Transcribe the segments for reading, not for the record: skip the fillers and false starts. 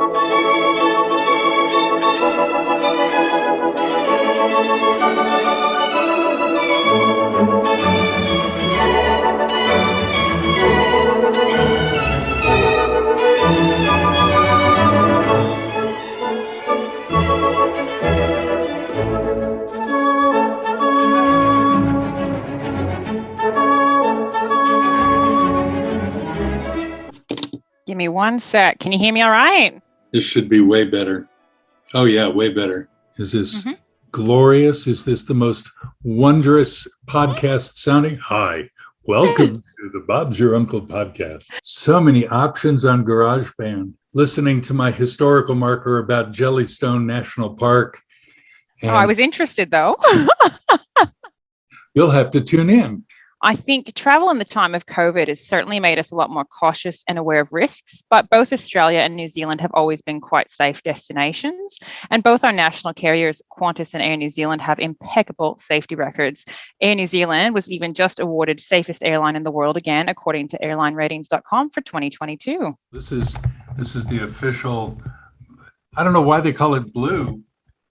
Give me one sec. Can you hear me all right? This should be way better. Oh, yeah, way better. Is this glorious? Is this the most wondrous podcast sounding? Hi, welcome to the Bob's Your Uncle podcast. So many options on GarageBand. Listening to my historical marker about Jellystone National Park. I was interested, though. You'll have to tune in. I think travel in the time of COVID has certainly made us a lot more cautious and aware of risks, but both Australia and New Zealand have always been quite safe destinations. And both our national carriers, Qantas and Air New Zealand, have impeccable safety records. Air New Zealand was even just awarded safest airline in the world again, according to airlineratings.com for 2022. This is the official, I don't know why they call it blue,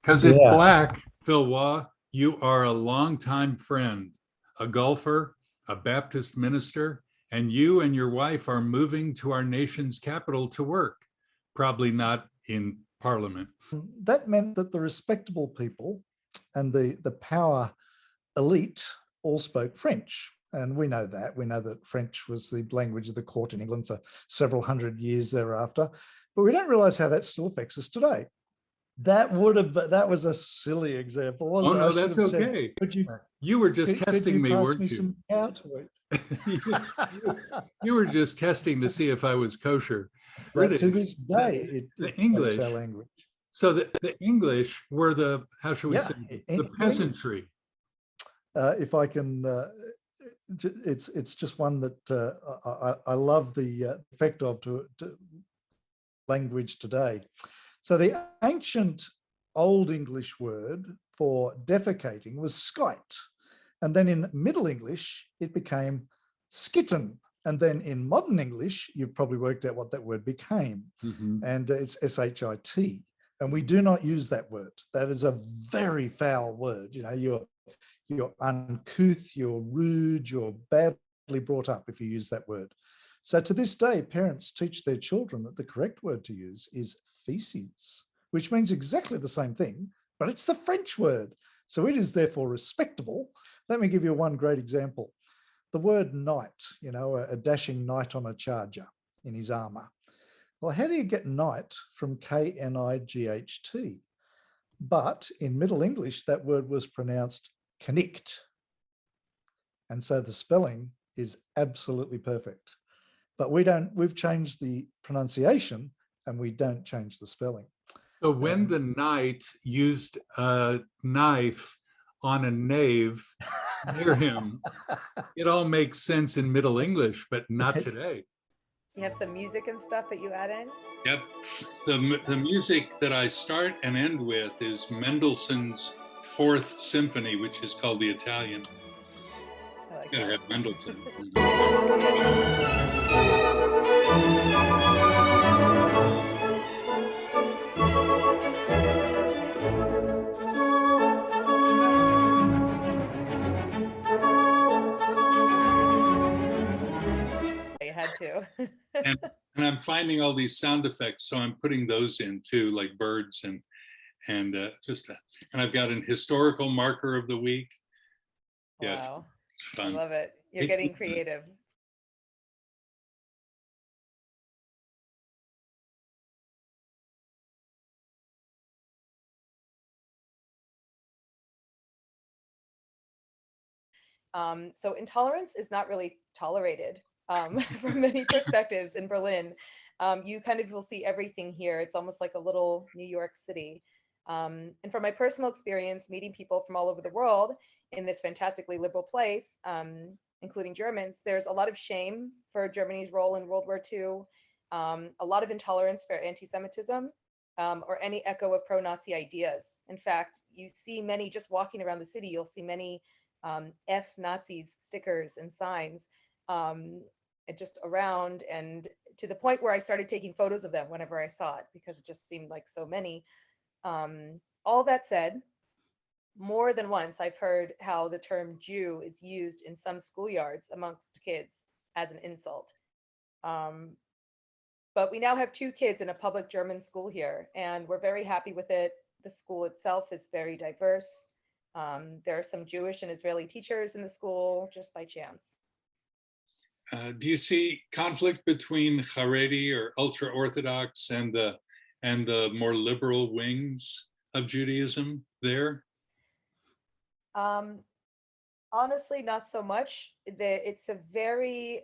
because it's black. Phil Waugh, you are a longtime friend, a golfer, a Baptist minister, and you and your wife are moving to our nation's capital to work, probably not in Parliament. That meant that the respectable people and the power elite all spoke French. And we know that. We know that French was the language of the court in England for several hundred years thereafter. But we don't realize how that still affects us today. That was a silly example, wasn't it? Oh, no, that's okay. You were just testing me, weren't you? Some cow to eat? You were just testing to see if I was kosher. But to this day, the English. Our language. So the English were the, how should we say, the peasantry. If I can, it's just one that I love the effect of to language today. So the ancient Old English word for defecating was skite. And then in Middle English, it became skitten. And then in modern English, you've probably worked out what that word became. And it's shit. And we do not use that word. That is a very foul word. You know, you're uncouth, you're rude, you're badly brought up if you use that word. So to this day, parents teach their children that the correct word to use is feces, which means exactly the same thing, but it's the French word. So it is therefore respectable. Let me give you one great example. The word knight, you know, a dashing knight on a charger in his armor. Well, how do you get knight from K-N-I-G-H-T? But in Middle English, that word was pronounced knicht. And so the spelling is absolutely perfect. But we've changed the pronunciation and we don't change the spelling. So when the knight used a knife on a knave near him, it all makes sense in Middle English, but not today. You have some music and stuff that you add in? Yep. The music that I start and end with is Mendelsohn's Fourth Symphony, which is called the Italian. I like Gotta that. have Mendelssohn. I had to. and I'm finding all these sound effects, so I'm putting those in too, like birds and and I've got an historical marker of the week. Yeah, Wow. fun. I love it. You're getting creative. So intolerance is not really tolerated from many perspectives in Berlin. You kind of will see everything here. It's almost like a little New York City. And from my personal experience, meeting people from all over the world in this fantastically liberal place, including Germans, there's a lot of shame for Germany's role in World War II, a lot of intolerance for anti-Semitism, or any echo of pro-Nazi ideas. In fact, you see many, just walking around the city, you'll see many F Nazis stickers and signs. just around, and to the point where I started taking photos of them whenever I saw it, because it just seemed like so many. All that said, more than once I've heard how the term Jew is used in some schoolyards amongst kids as an insult. But we now have 2 kids in a public German school here, and we're very happy with it. The school itself is very diverse. There are some Jewish and Israeli teachers in the school, just by chance. Do you see conflict between Haredi or ultra-Orthodox and the more liberal wings of Judaism there? Honestly, not so much. It's a very,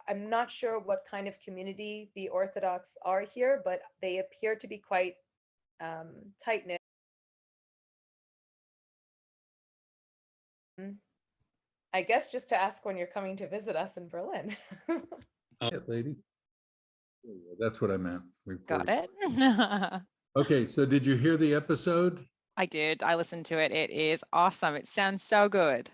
I'm not sure what kind of community the Orthodox are here, but they appear to be quite tight-knit. I guess just to ask when you're coming to visit us in Berlin. Lady. That's what I meant. Got it. Okay, so did you hear the episode? I did. I listened to it. It is awesome. It sounds so good.